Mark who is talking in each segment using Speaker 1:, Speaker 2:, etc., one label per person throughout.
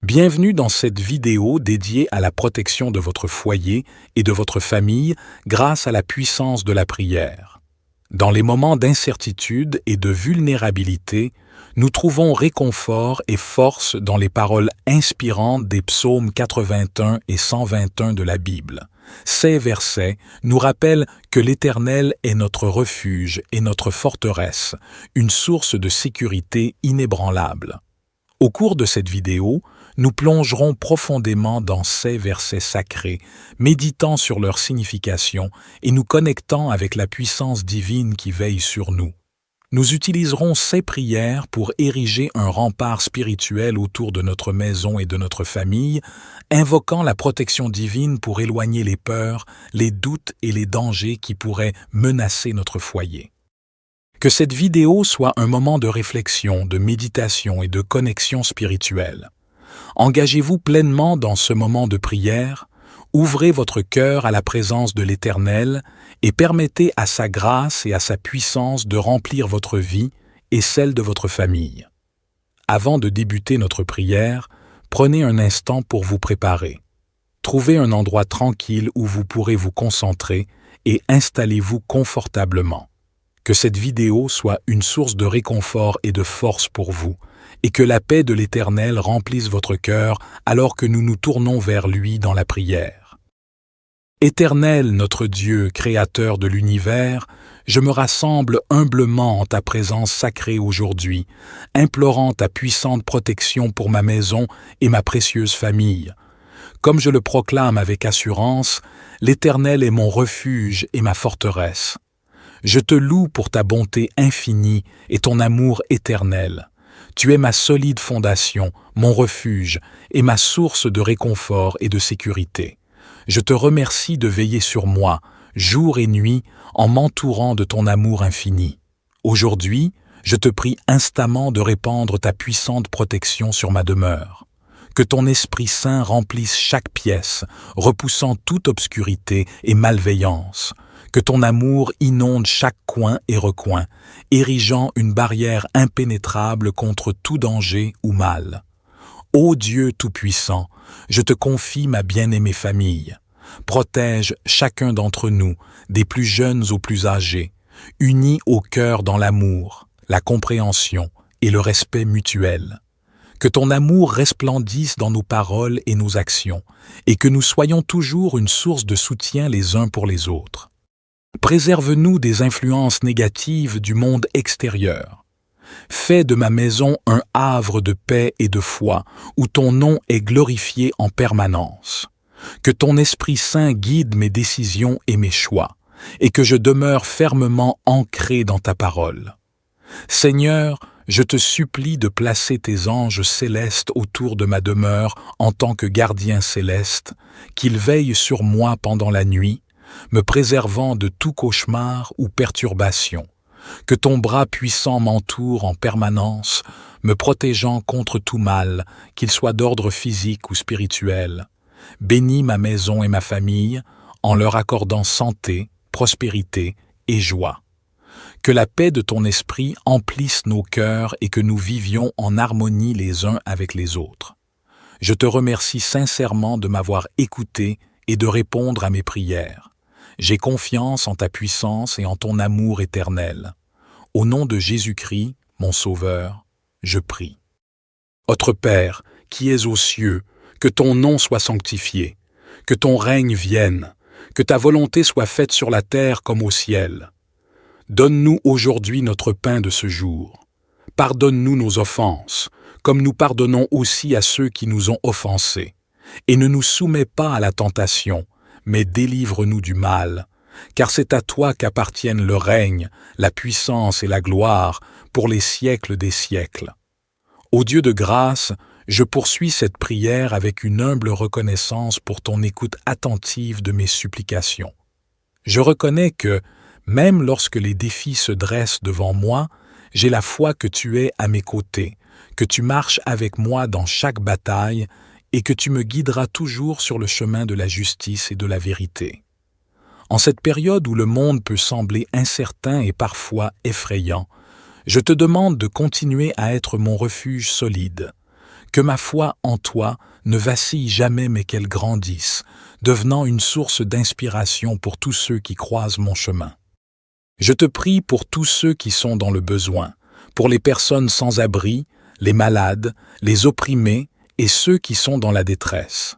Speaker 1: Bienvenue dans cette vidéo dédiée à la protection de votre foyer et de votre famille grâce à la puissance de la prière. Dans les moments d'incertitude et de vulnérabilité, nous trouvons réconfort et force dans les paroles inspirantes des psaumes 81 et 121 de la Bible. Ces versets nous rappellent que l'Éternel est notre refuge et notre forteresse, une source de sécurité inébranlable. Au cours de cette vidéo, nous plongerons profondément dans ces versets sacrés, méditant sur leur signification et nous connectant avec la puissance divine qui veille sur nous. Nous utiliserons ces prières pour ériger un rempart spirituel autour de notre maison et de notre famille, invoquant la protection divine pour éloigner les peurs, les doutes et les dangers qui pourraient menacer notre foyer. Que cette vidéo soit un moment de réflexion, de méditation et de connexion spirituelle. Engagez-vous pleinement dans ce moment de prière, ouvrez votre cœur à la présence de l'Éternel et permettez à sa grâce et à sa puissance de remplir votre vie et celle de votre famille. Avant de débuter notre prière, prenez un instant pour vous préparer. Trouvez un endroit tranquille où vous pourrez vous concentrer et installez-vous confortablement. Que cette vidéo soit une source de réconfort et de force pour vous, et que la paix de l'Éternel remplisse votre cœur alors que nous nous tournons vers lui dans la prière. Éternel, notre Dieu, Créateur de l'univers, je me rassemble humblement en ta présence sacrée aujourd'hui, implorant ta puissante protection pour ma maison et ma précieuse famille. Comme je le proclame avec assurance, l'Éternel est mon refuge et ma forteresse. Je te loue pour ta bonté infinie et ton amour éternel. Tu es ma solide fondation, mon refuge et ma source de réconfort et de sécurité. Je te remercie de veiller sur moi, jour et nuit, en m'entourant de ton amour infini. Aujourd'hui, je te prie instamment de répandre ta puissante protection sur ma demeure. Que ton Esprit Saint remplisse chaque pièce, repoussant toute obscurité et malveillance. Que ton amour inonde chaque coin et recoin, érigeant une barrière impénétrable contre tout danger ou mal. Ô Dieu Tout-Puissant, je te confie ma bien-aimée famille. Protège chacun d'entre nous, des plus jeunes aux plus âgés, unis au cœur dans l'amour, la compréhension et le respect mutuel. Que ton amour resplendisse dans nos paroles et nos actions, et que nous soyons toujours une source de soutien les uns pour les autres. Préserve-nous des influences négatives du monde extérieur. Fais de ma maison un havre de paix et de foi, où ton nom est glorifié en permanence. Que ton Esprit Saint guide mes décisions et mes choix, et que je demeure fermement ancré dans ta parole. Seigneur, je te supplie de placer tes anges célestes autour de ma demeure en tant que gardiens célestes, qu'ils veillent sur moi pendant la nuit, me préservant de tout cauchemar ou perturbation. Que ton bras puissant m'entoure en permanence, me protégeant contre tout mal, qu'il soit d'ordre physique ou spirituel. Bénis ma maison et ma famille, en leur accordant santé, prospérité et joie. Que la paix de ton esprit emplisse nos cœurs et que nous vivions en harmonie les uns avec les autres. Je te remercie sincèrement de m'avoir écouté et de répondre à mes prières. J'ai confiance en ta puissance et en ton amour éternel. Au nom de Jésus-Christ, mon Sauveur, je prie. Notre Père, qui es aux cieux, que ton nom soit sanctifié, que ton règne vienne, que ta volonté soit faite sur la terre comme au ciel. Donne-nous aujourd'hui notre pain de ce jour. Pardonne-nous nos offenses, comme nous pardonnons aussi à ceux qui nous ont offensés. Et ne nous soumets pas à la tentation, mais délivre-nous du mal, car c'est à toi qu'appartiennent le règne, la puissance et la gloire pour les siècles des siècles. Ô Dieu de grâce, je poursuis cette prière avec une humble reconnaissance pour ton écoute attentive de mes supplications. Je reconnais que, même lorsque les défis se dressent devant moi, j'ai la foi que tu es à mes côtés, que tu marches avec moi dans chaque bataille et que tu me guideras toujours sur le chemin de la justice et de la vérité. En cette période où le monde peut sembler incertain et parfois effrayant, je te demande de continuer à être mon refuge solide, Que ma foi en toi ne vacille jamais mais qu'elle grandisse, devenant une source d'inspiration pour tous ceux qui croisent mon chemin. Je te prie pour tous ceux qui sont dans le besoin, pour les personnes sans abri, les malades, les opprimés et ceux qui sont dans la détresse.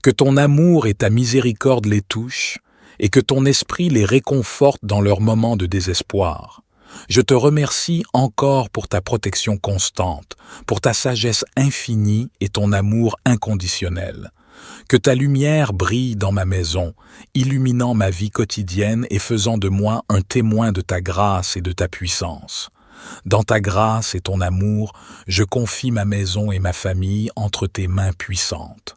Speaker 1: Que ton amour et ta miséricorde les touchent, et que ton esprit les réconforte dans leurs moments de désespoir. Je te remercie encore pour ta protection constante, pour ta sagesse infinie et ton amour inconditionnel. Que ta lumière brille dans ma maison, illuminant ma vie quotidienne et faisant de moi un témoin de ta grâce et de ta puissance. Dans ta grâce et ton amour, je confie ma maison et ma famille entre tes mains puissantes.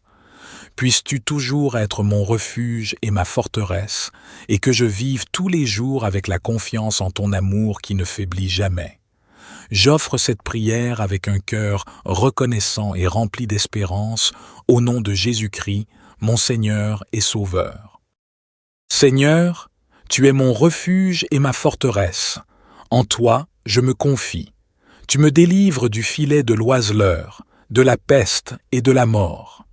Speaker 1: Puisses-tu toujours être mon refuge et ma forteresse, et que je vive tous les jours avec la confiance en ton amour qui ne faiblit jamais. J'offre cette prière avec un cœur reconnaissant et rempli d'espérance au nom de Jésus-Christ, mon Seigneur et Sauveur. Seigneur, tu es mon refuge et ma forteresse. En toi, je me confie. Tu me délivres du filet de l'oiseleur, de la peste et de la mort.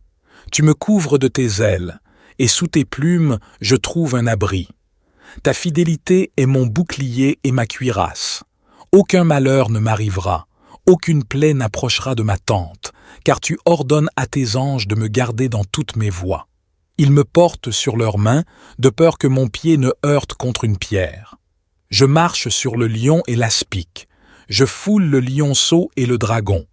Speaker 1: Tu me couvres de tes ailes, et sous tes plumes, je trouve un abri. Ta fidélité est mon bouclier et ma cuirasse. Aucun malheur ne m'arrivera, aucune plaie n'approchera de ma tente, car tu ordonnes à tes anges de me garder dans toutes mes voies. Ils me portent sur leurs mains, de peur que mon pied ne heurte contre une pierre. Je marche sur le lion et l'aspic. Je foule le lionceau et le dragon.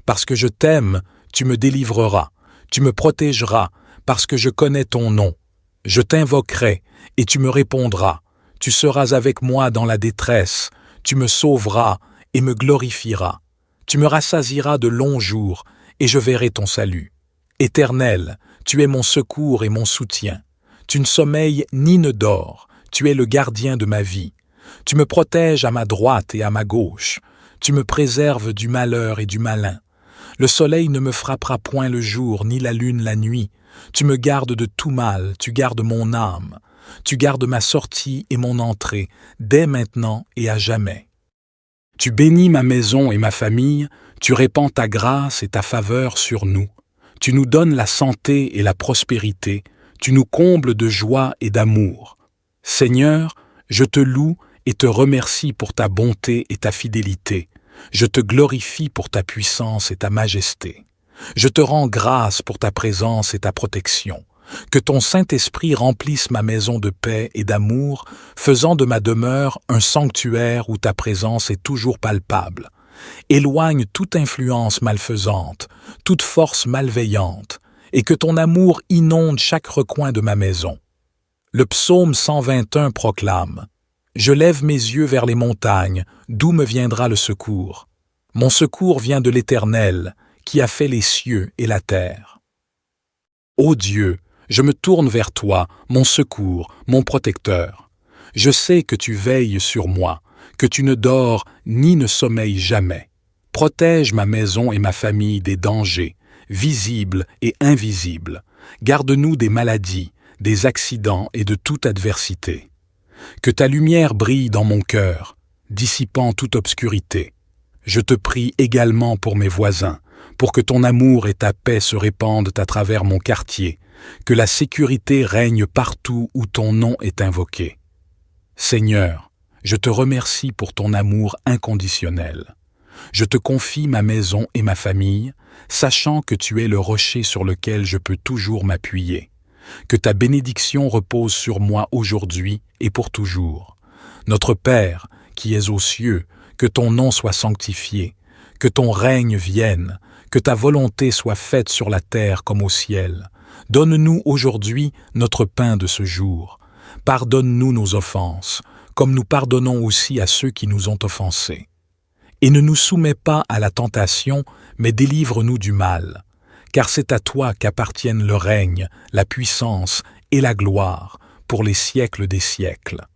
Speaker 1: Parce que je t'aime, tu me délivreras. Tu me protégeras, parce que je connais ton nom. Je t'invoquerai, et tu me répondras. Tu seras avec moi dans la détresse. Tu me sauveras et me glorifieras. Tu me rassasieras de longs jours, et je verrai ton salut. Éternel, tu es mon secours et mon soutien. Tu ne sommeilles ni ne dors. Tu es le gardien de ma vie. Tu me protèges à ma droite et à ma gauche. Tu me préserves du malheur et du malin. Le soleil ne me frappera point le jour, ni la lune la nuit. Tu me gardes de tout mal, tu gardes mon âme. Tu gardes ma sortie et mon entrée, dès maintenant et à jamais. Tu bénis ma maison et ma famille, tu répands ta grâce et ta faveur sur nous. Tu nous donnes la santé et la prospérité, tu nous combles de joie et d'amour. Seigneur, je te loue et te remercie pour ta bonté et ta fidélité. Je te glorifie pour ta puissance et ta majesté. Je te rends grâce pour ta présence et ta protection. Que ton Saint-Esprit remplisse ma maison de paix et d'amour, faisant de ma demeure un sanctuaire où ta présence est toujours palpable. Éloigne toute influence malfaisante, toute force malveillante, et que ton amour inonde chaque recoin de ma maison. Le psaume 121 proclame: Je lève mes yeux vers les montagnes, d'où me viendra le secours. Mon secours vient de l'Éternel, qui a fait les cieux et la terre. Ô Dieu, je me tourne vers toi, mon secours, mon protecteur. Je sais que tu veilles sur moi, que tu ne dors ni ne sommeilles jamais. Protège ma maison et ma famille des dangers, visibles et invisibles. Garde-nous des maladies, des accidents et de toute adversité. Que ta lumière brille dans mon cœur, dissipant toute obscurité. Je te prie également pour mes voisins, pour que ton amour et ta paix se répandent à travers mon quartier, que la sécurité règne partout où ton nom est invoqué. Seigneur, je te remercie pour ton amour inconditionnel. Je te confie ma maison et ma famille, sachant que tu es le rocher sur lequel je peux toujours m'appuyer. Que ta bénédiction repose sur moi aujourd'hui et pour toujours. Notre Père, qui es aux cieux, que ton nom soit sanctifié, que ton règne vienne, que ta volonté soit faite sur la terre comme au ciel. Donne-nous aujourd'hui notre pain de ce jour. Pardonne-nous nos offenses, comme nous pardonnons aussi à ceux qui nous ont offensés. Et ne nous soumets pas à la tentation, mais délivre-nous du mal. Car c'est à toi qu'appartiennent le règne, la puissance et la gloire pour les siècles des siècles.